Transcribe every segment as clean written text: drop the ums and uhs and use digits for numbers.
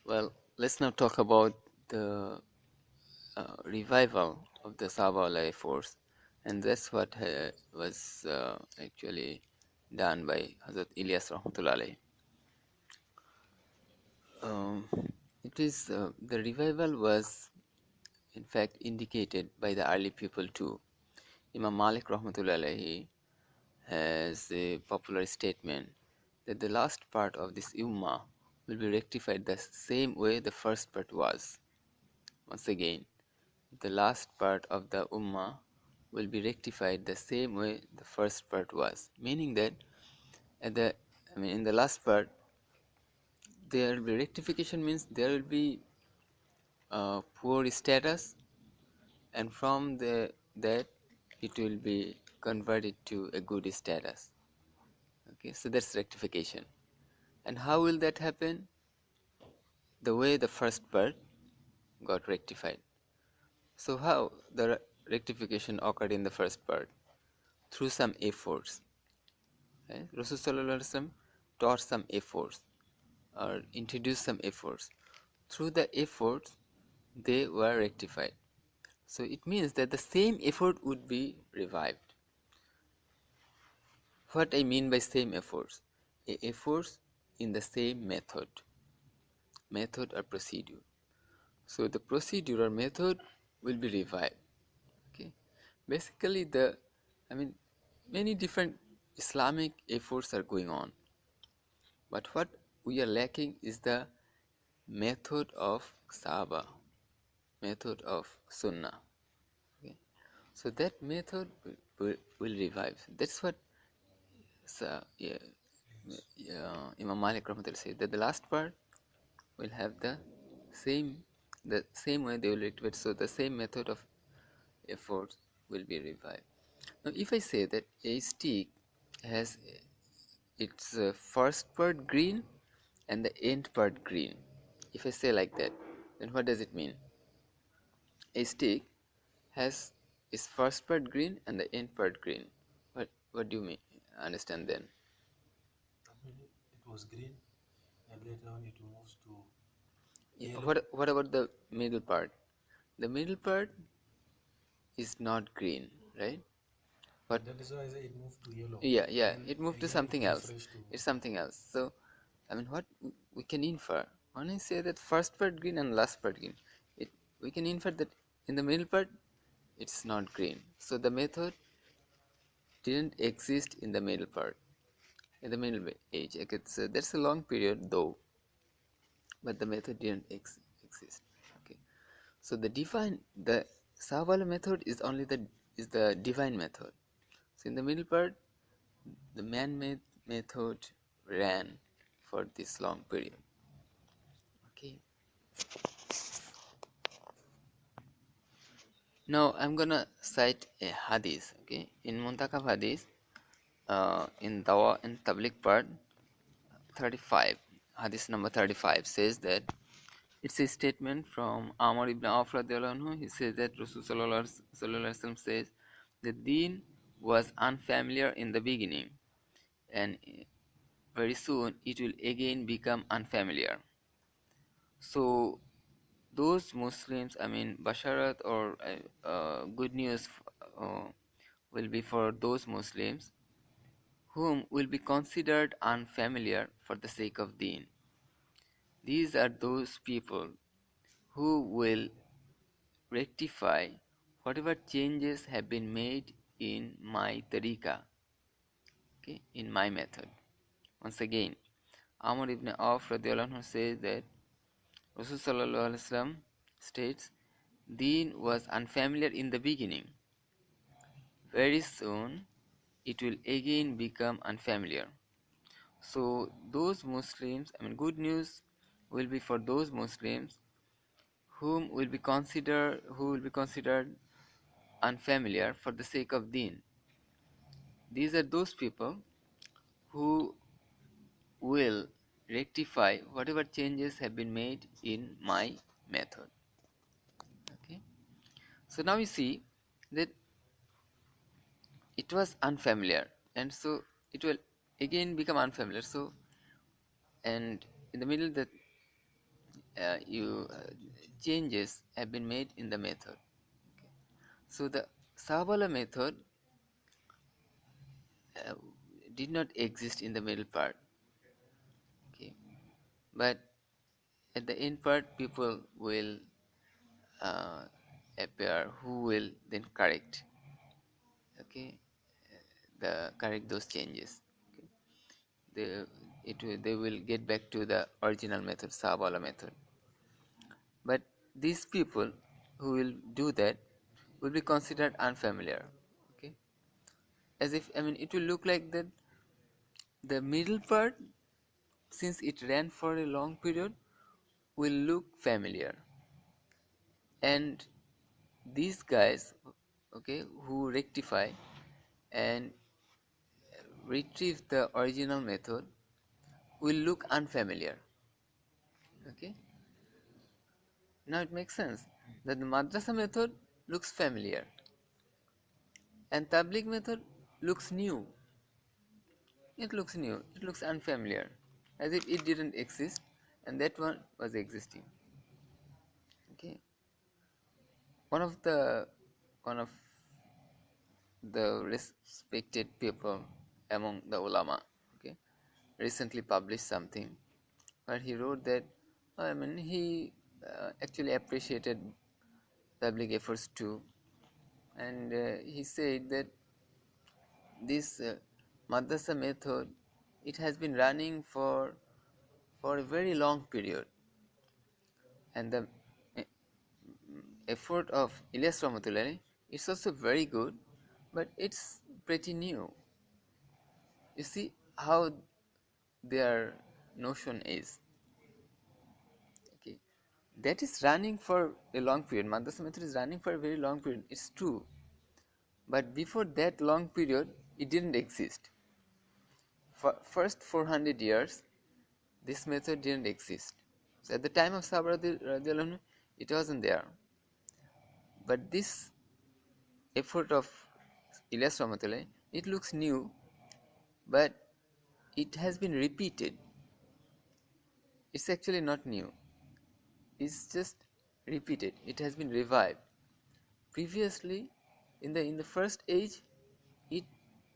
Well, let's now talk about the revival of the Sabah force, and that's what was actually done by Hazrat Ilyas Rahmatullah alayhi. Um, it is the revival was in fact indicated by the early people too. Imam Malik Rahmatullah alayhi has a popular statement that the last part of this ummah will be rectified the same way the first part was. Once again, the last part of the ummah will be rectified the same way the first part was, meaning that in the last part there will be rectification, means there will be poor status, and from that it will be converted to a good status. Okay, so that's rectification. And how will that happen? The way the first part got rectified. So how the rectification occurred in the first part? Through some efforts. Right? Rasul Sallallahu Alaihi Wasallam taught some efforts or introduced some efforts. Through the efforts, they were rectified. So it means that the same effort would be revived. What I mean by same efforts? Efforts in the same method or procedure. So the procedure or method will be revived. Okay, basically many different Islamic efforts are going on, but what we are lacking is the method of Sahaba, method of Sunnah. Okay, so that method will revive. That's what yeah, Imam Malik Rahmatullah said, that the last part will have same the same way they will activate. So the same method of efforts will be revived. Now, if I say that a stick has its first part green and the end part green, if I say like that, then what does it mean? A stick has its first part green and the end part green. What do you mean? Understand then? I mean, it was green, and later on it moves to Yeah, yellow. what about the middle part? The middle part is not green, right? But That is why I say it moved to yellow. yeah, Then it moved to again it something else. refreshed to. It's something else. So what we can infer when I say that first part green and last part green, it we can infer that in the middle part it's not green. So the method didn't exist in the middle part, in the middle age. Okay, so that's a long period though, but the method didn't exist. Okay, so the Savala method is the divine method. So in the middle part, the man-made method ran for this long period. Okay. Now I'm gonna cite a hadith. Okay, in Muntakab hadith, in Dawa and Tablig part 35, hadith number 35 says that it's a statement from Amr ibn Auf radiallahu anhu. He says that Rasul sallallahu alaihi wasallam says the deen was unfamiliar in the beginning, and very soon it will again become unfamiliar. So those Muslims, Basharat or good news will be for those Muslims whom will be considered unfamiliar for the sake of deen. These are those people who will rectify whatever changes have been made in my tariqah, okay, in my method. Once again, Amr ibn Auf radiallahu anhu says that Rasul sallallahu alaihi wasallam states, deen was unfamiliar in the beginning. Very soon, it will again become unfamiliar. So those Muslims, good news will be for those Muslims who will be considered unfamiliar for the sake of deen. These are those people who will rectify whatever changes have been made in my method. Okay. So now you see that it was unfamiliar, and so it will again become unfamiliar. So, and in the middle, that changes have been made in the method. So the Sahabala method uh, did not exist in the middle part. Okay, but at the end part, people will uh, appear who will then correct. Okay, correct those changes. Okay. They will get back to the original method, Sahabala method. But these people who will do that will be considered unfamiliar. Okay, as if, I mean, it will look like that the middle part, since it ran for a long period, will look familiar, and these guys, okay, who rectify and retrieve the original method will look unfamiliar. Okay, now it makes sense that the madrasa method looks familiar and tabligh method looks new. It looks new, it looks unfamiliar, as if it didn't exist and that one was existing. Okay, one of the one of the respected people among the ulama, okay, recently published something where he wrote that, I mean, he actually appreciated public efforts too, and he said that this madrasa method, it has been running for a very long period, and the eh, effort of Ilyas Rahmatullahi is also very good, but it's pretty new. You see how their notion is. Okay, that is running for a long period. Madrasa method is running for a very long period. It's true, but before that long period, it didn't exist. For first 400 years, this method didn't exist. So at the time of Sabra, it wasn't there. But this effort of Ilyas Rahmatullah, it looks new, but it has been repeated. It's actually not new. It's just repeated. It has been revived. Previously, in the first age, it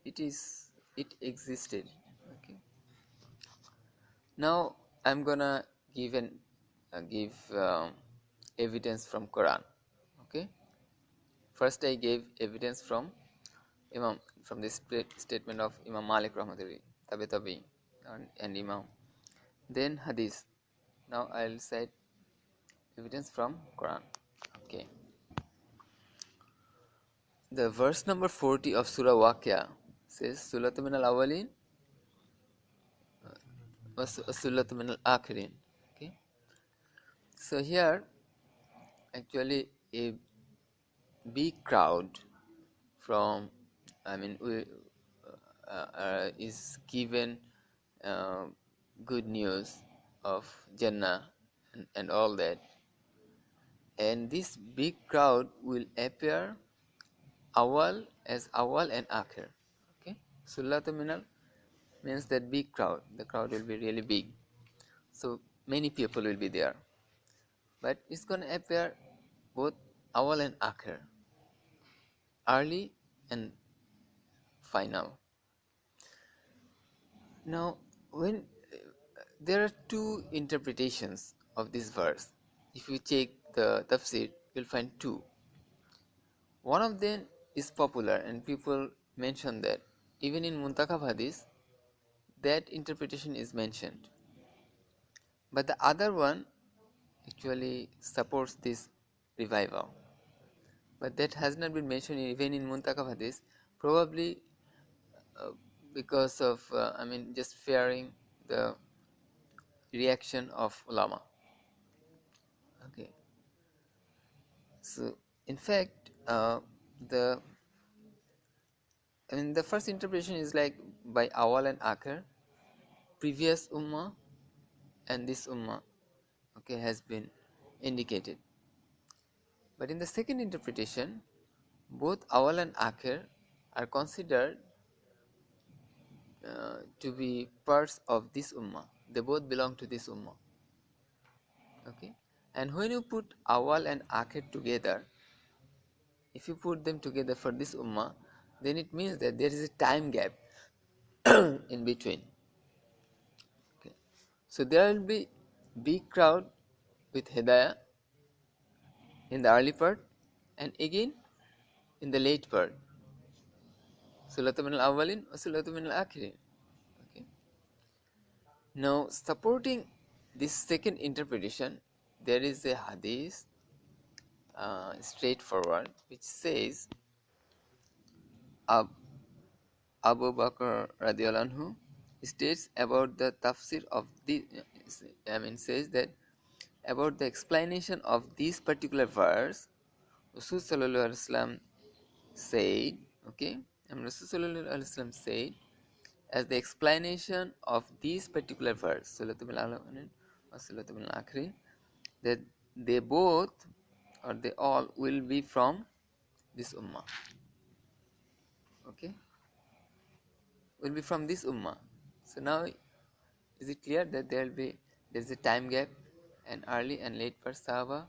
it existed. Okay. Now I'm gonna give evidence from Quran. Okay. First, I gave evidence from this statement of Imam Malik Rahmatullahi, Tabi and Imam. Then Hadith. Now I'll cite evidence from Quran. Okay. The verse number 40 of Surah Waqia says, Sulatu min al-awwalin wa sulatu min al-akhirin. Okay. So here, actually, a big crowd from, I mean, is given uh, good news of Jannah and all that, and this big crowd will appear awal as awal and akhir. Okay, Sullatu minal means that big crowd. The crowd will be really big, so many people will be there, but it's going to appear both awal and akhir, early and final. Now, when there are two interpretations of this verse. If you check the tafsir, you'll find two. One of them is popular, and people mention that. Even in Muntakab Hadith, that interpretation is mentioned. But the other one actually supports this revival. But that has not been mentioned even in Muntakab Hadith, probably uh, because of, I mean, just fearing the reaction of ulama. Okay, so in fact, the I mean, the first interpretation is like by awal and akhir, previous ummah and this ummah, okay, has been indicated. But in the second interpretation, both awal and akhir are considered to be parts of this ummah. They both belong to this ummah. Okay, And when you put awal and akhir together, if you put them together for this ummah, then it means that there is a time gap in between. Okay. So there will be big crowd with hidayah in the early part and again in the late part. Sulatu min al-awwalin wa sulatu min al-akhirin. Okay. Now supporting this second interpretation, there is a hadith straightforward which says Abu Bakr radiallahu anhu states about the tafsir of the, says that about the explanation of this particular verse, Rasul sallallahu alaihi wasallam said, okay, and Rasul sallallahu alaihi wasallam said, as the explanation of this particular verse, that they both or they all will be from this ummah. Okay, will be from this ummah. So now is it clear that there is a time gap, and early and late for Sahaba,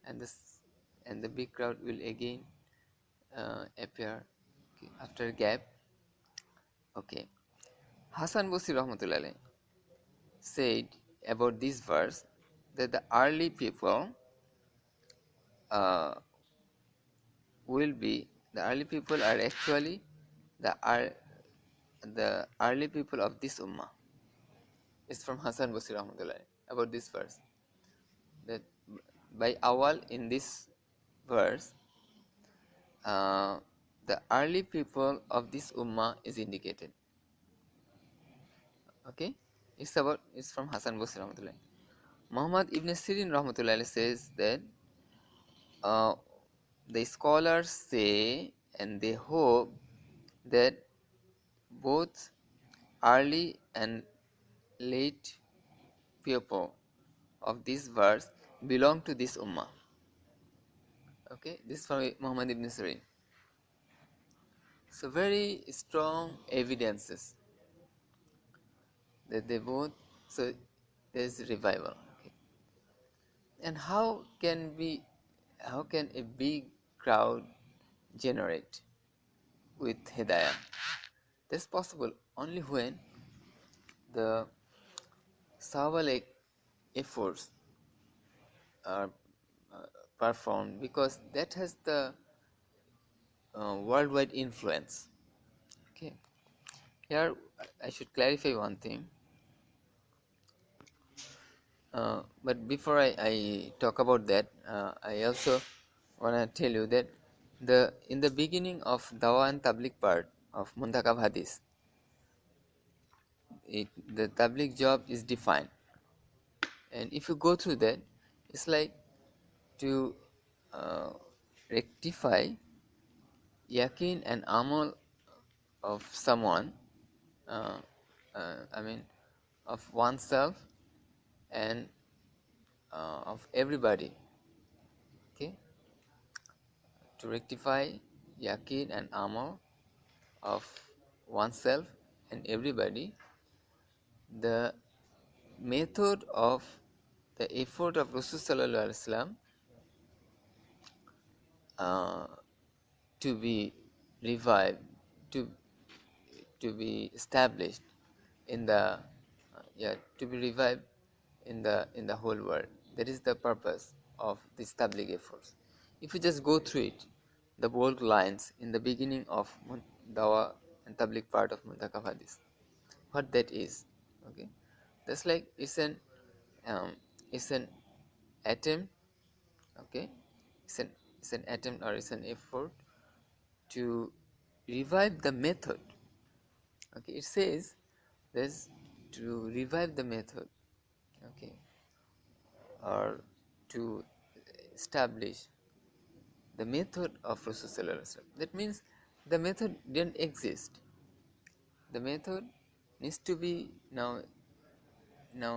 and the big crowd will again appear, okay, after a gap. Okay, Hasan Basri rahmatullah alayhi said about this verse that the early people uh, are actually the early people of this ummah. It's from Hasan Basri rahmatullah about this verse, that by awal in this verse, the early people of this ummah is indicated. Okay, it's from Hasan Basri rahmatullah. Muhammad ibn Sirin rahmatullah says that the scholars say and they hope that both early and late people of this verse belong to this ummah. Okay, this is from Muhammad ibn Sirin. So very strong evidences that they both, so there is revival. Okay. And how can a big crowd generate with hidayah? That's possible only when the Sahaba efforts are performed, because that has the worldwide influence. Okay, here I should clarify one thing. But before I talk about that, I also want to tell you that in the beginning of Dawa and Tablig part of Muntakab Hadith, the Tablig job is defined, and if you go through that, it's like to uh, rectify yakin and amal of someone, uh, of oneself and of everybody. Okay, to rectify yakin and amal of oneself and everybody, the method of the effort of Rasul sallallahu alaihi wasallam to be revived, to be established in the to be revived in the whole world. That is the purpose of this Tabligh efforts. If you just go through it, the bold lines in the beginning of Dawa and Tabligh part of Muntakab Hadith, what that is, okay, that's like it's an attempt, okay, it's an attempt or it's an effort to revive the method. Okay, it says this to revive the method, okay, or to establish the method of Rasul sallallahu alaihi wasallam. That means the method didn't exist. The method needs to be now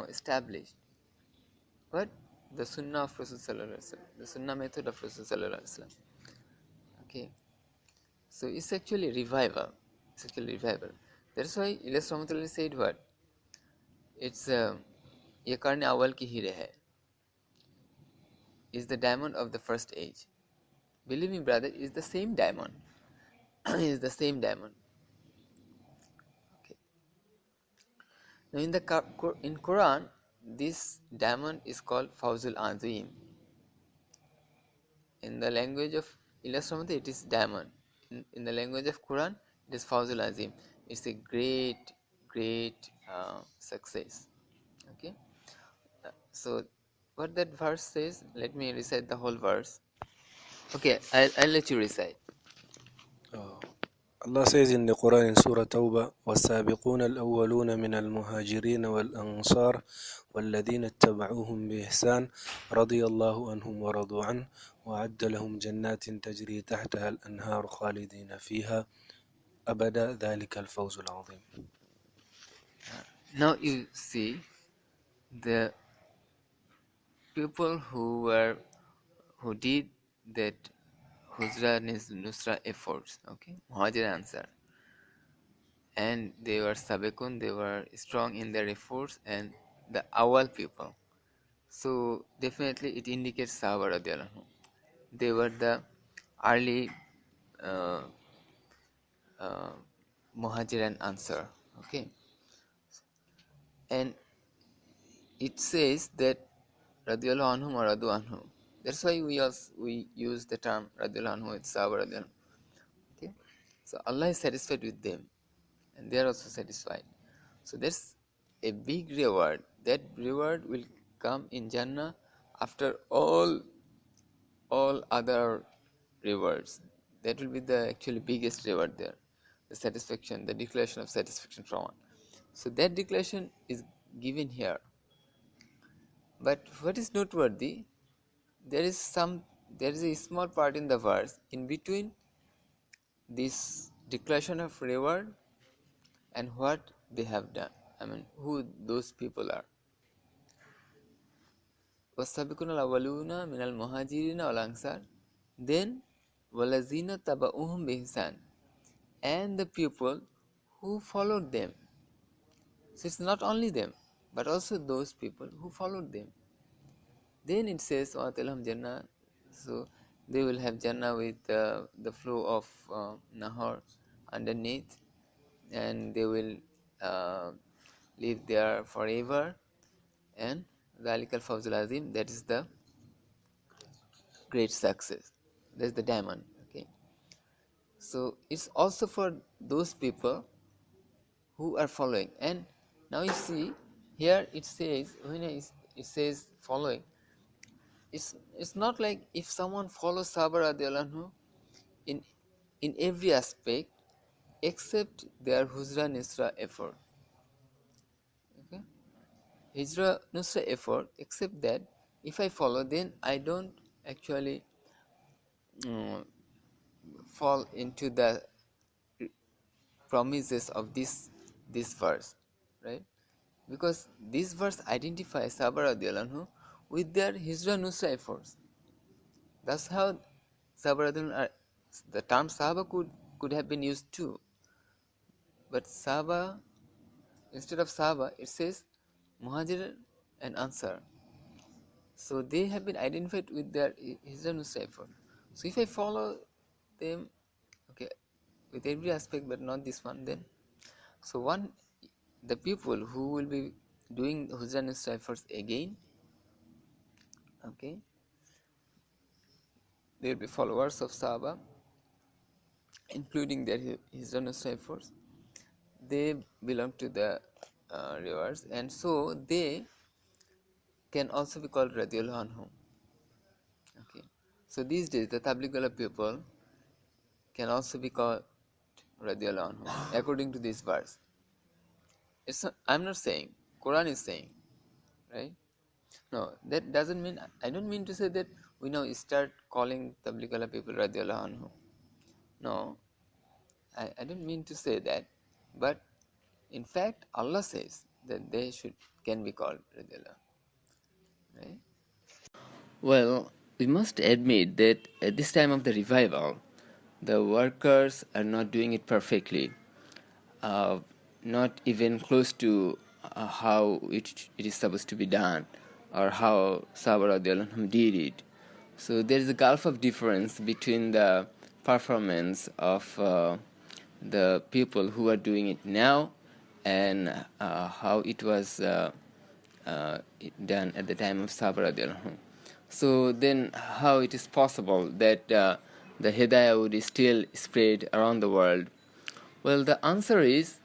established. But the Sunnah of Rasul sallallahu alaihi wasallam, the Sunnah method of Rasul sallallahu alaihi wasallam. Okay, so it's actually revival. It's actually revival. That's why Ilyas Rahmatullah said what? It's ये करने अव्वल की ही रहे. is the diamond of the first age. Believe me, brother, it's the same diamond. It's the same diamond. Okay. Now in Quran, this diamond is called Fawzul Azim. In the language of Ilasramati, it is diamond. In the language of Quran, it is Fawzul Azim. It's a great success. Okay. So what that verse says, let me recite the whole verse. Okay, I'll let you recite. Allah says in the Quran in Surah Tawbah, وَالسَّابِقُونَ الْأَوَّلُونَ مِنَ الْمُهَاجِرِينَ وَالْأَنصَارِ وَالَّذِينَ اتَّبَعُوهُم بِإِحْسَانٍ رَضِيَ اللَّهُ عَنْهُمْ وَرَضُوا عَنْهُ وَأَعَدَّ لَهُمْ جَنَّاتٍ تَجْرِي تَحْتَهَا الْأَنْهَارُ خَالِدِينَ فِيهَا أَبَدًا ذَلِكَ الْفَوْزُ الْعَظِيمُ. Now you see the people who did that Hujra Nusra efforts, okay, Muhajir answer, and they were Sabekun, they were strong in their efforts, and the Awal people. So definitely it indicates Sahaba radiallahu anhu. They were the early uh, uh, Muhajir and Ansar, okay, and it says that radiallahu anhum or radu anhum. That's why we use the term radiallahu anhu with Sahaba radiallahu anhu. Okay, so Allah is satisfied with them, and they are also satisfied. So that's a big reward. That reward will come in Jannah after all other rewards. That will be the actually biggest reward there. The satisfaction, the declaration of satisfaction from Allah. So that declaration is given here. But what is noteworthy, there is a small part in the verse in between this declaration of reward and what they have done. I mean, who those people are. وَالسَّابِقُونَ الْأَوَّلُونَ مِنَ الْمُهَاجِرِينَ وَالْأَنصَارِ, then وَالَّذِينَ تَبَعُوهُم بِإِحْسَانٍ, and the people who followed them. So it's not only them, but also those people who followed them. Then it says وَأَتَلَهُمْ Jannah, so they will have Jannah with the flow of Nahar underneath, and they will uh, live there forever. And ذَلِكَ الْفَوْزُ الْعَظِيمُ, that is the great success. That's the diamond. Okay. So it's also for those people who are following. And now you see here it says, when it says following, it's not like if someone follows Sahaba radiallahu anhu in every aspect except their Hujra Nusra effort. Okay? Hijra Nusra effort, except that if I follow, then I don't actually fall into the promises of this verse, right? Because this verse identifies Sahaba radiallahu anhu with their Hijra Nusra efforts. That's how Sahaba radiallahu anhu the term Sahaba could have been used too, but Sahaba, instead of Sahaba, it says Muhajir and Ansar. So they have been identified with their Hijra Nusra effort. So if I follow them, okay, with every aspect but not this one, then so the people who will be doing Hujra Nusra efforts again, okay, they will be followers of Sahaba, including their Hijra Nusra efforts. They belong to the rewards, and so they can also be called Radiallahu Anhum. Okay, so these days the Tablig people can also be called Radiallahu Anhum according to this verse. I'm not saying, Quran is saying, right? No, that doesn't mean, I don't mean to say that we now start calling Tabligh people Radiallahu Anhu. No, I don't mean to say that. But in fact, Allah says that they can be called Radiallahu. Right? Well, we must admit that at this time of the revival, the workers are not doing it perfectly. Not even close to how it is supposed to be done, or how Sahaba radiallahu anhum did it. So there is a gulf of difference between the performance of the people who are doing it now and how it was done at the time of Sahaba radiallahu anhu. So then how it is possible that the Hidayah would still spread around the world? Well, the answer is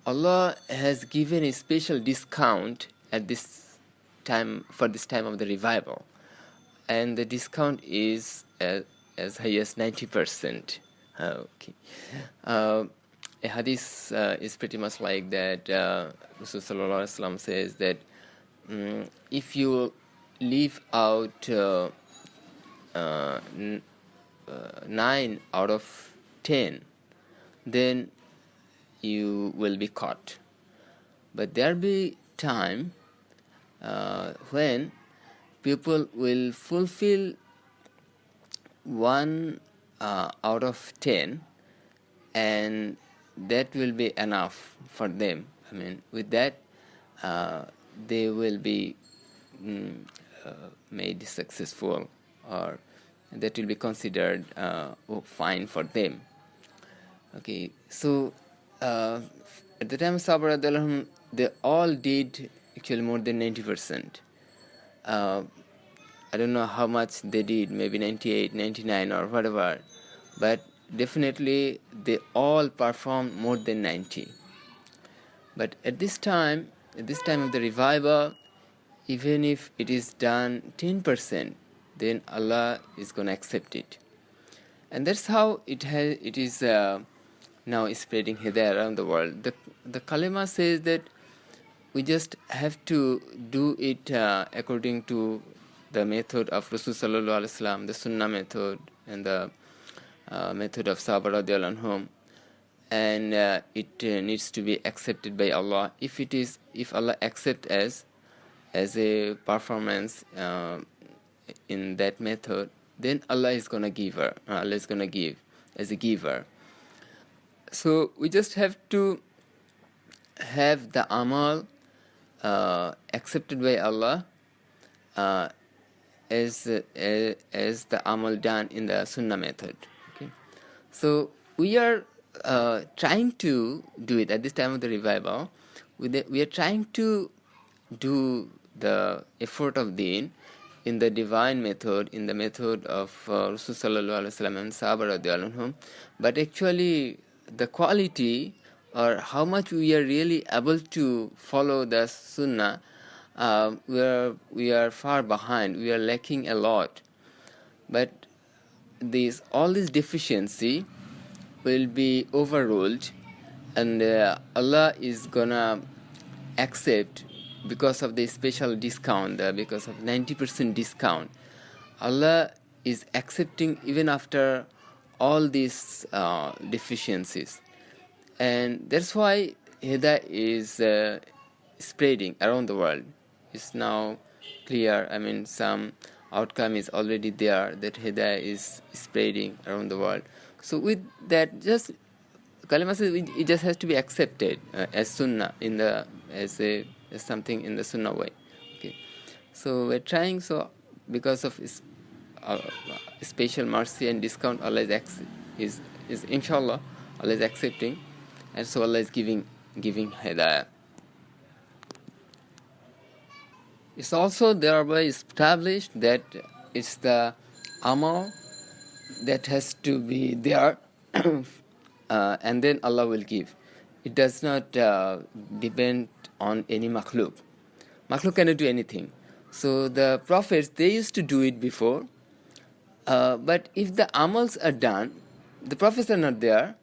Allah has given a special discount at this time, for this time of the revival, and the discount is as high as 90%. Okay. A hadith is pretty much like that. Rasul sallallahu alaihi wasallam says that if you leave out 9 out of 10, then you will be caught. But there be time when people will fulfill 1 out of 10, and that will be enough for them. I mean, with that, they will be made successful, or that will be considered fine for them. Okay, so at the time of Sahaba radiallahu anhum, they all did actually more than 90%. I don't know how much they did, maybe 98, 99 or whatever, but definitely they all performed more than 90. But at this time of the revival, even if it is done 10%, then Allah is going to accept it. And that's how it is now spreading Hidayah around the world. The kalima says that we just have to do it according to the method of Rasul sallallahu alaihi wasallam, the Sunnah method, and the method of Sahaba radiallahu anhum, and it needs to be accepted by Allah. If Allah accepts as a performance in that method, then Allah is gonna give as a giver. So we just have to have the amal accepted by Allah as the amal done in the Sunnah method. Okay, so we are trying to do it at this time of the revival. We are trying to do the effort of Deen in the divine method, in the method of Rasul sallallahu alaihi wasallam and Sahaba radiallahu anhum, but actually the quality, or how much we are really able to follow the Sunnah, we are far behind. We are lacking a lot. But all this deficiency will be overruled, and Allah is gonna accept, because of the special discount, because of 90% discount. Allah is accepting even after all these deficiencies, and that's why Hidayah is spreading around the world. It's now clear. I mean, some outcome is already there that Hidayah is spreading around the world. So with that, just kalima says it just has to be accepted as Sunnah as something in the Sunnah way. Okay, so we're trying. So because of special mercy and discount, Allah is inshallah Allah is accepting, and so Allah is giving Hidayah. It's also thereby established that it's the amal that has to be there, and then Allah will give. It does not depend on any makhluk. Makhluk cannot do anything. So the prophets, they used to do it before, but if the amals are done, the prophets are not there,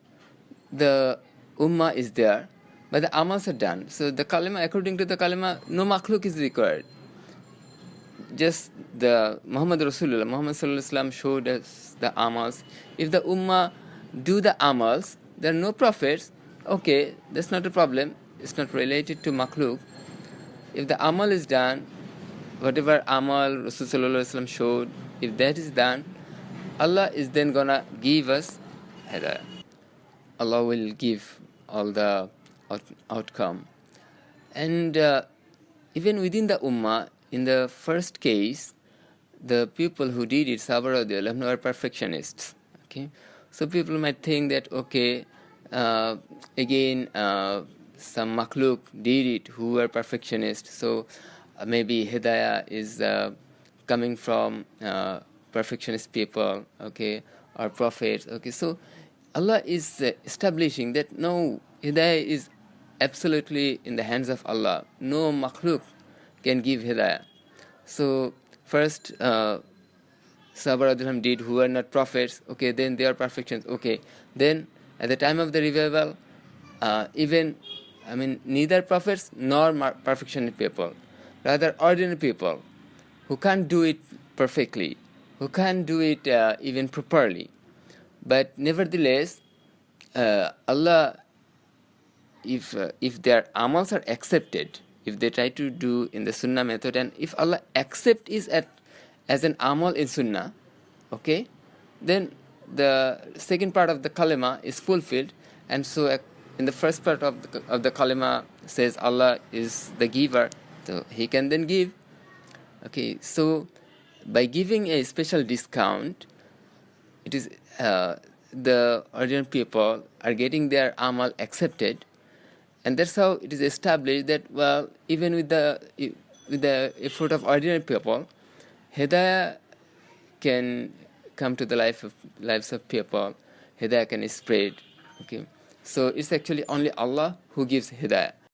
the ummah is there, but the amals are done. So the kalima, according to the kalima, no makhluk is required. Just the Muhammad Rasulullah, Muhammad sallallahu alaihi wasallam showed us the amals. If the ummah do the amals, there are no prophets. Okay, that's not a problem. It's not related to makhluk. If the amal is done, whatever amal Rasul sallallahu alaihi wasallam showed, if that is done, Allah is then gonna give us hidayah. Allah will give all the outcome. And even within the ummah, in the first case, the people who did it, Sahaba radiallahu anhu, were perfectionists. Okay, so people might think that okay, again some makhluk did it who were perfectionists, so maybe hidayah is coming from perfectionist people, okay, or prophets. Okay, so Allah is establishing that no, hidayah is absolutely in the hands of Allah. No makhluk can give hidayah. So first Sahaba radiallahu anhum did who were not prophets, okay, then they are perfections, okay. Then at the time of the revival, even, I mean, neither prophets nor perfection people, rather ordinary people who can't do it perfectly, who can't do it even properly. But nevertheless, Allah, if their amals are accepted, if they try to do in the Sunnah method, and if Allah accept is as an amal in Sunnah, okay, then the second part of the kalima is fulfilled, and so in the first part of the kalima says Allah is the giver, so He can then give. Okay, so by giving a special discount, it is the ordinary people are getting their amal accepted, and that's how it is established that, well, even with the effort of ordinary people, hidayah can come to the lives of people. Hidayah can spread. Okay, so it's actually only Allah who gives hidayah.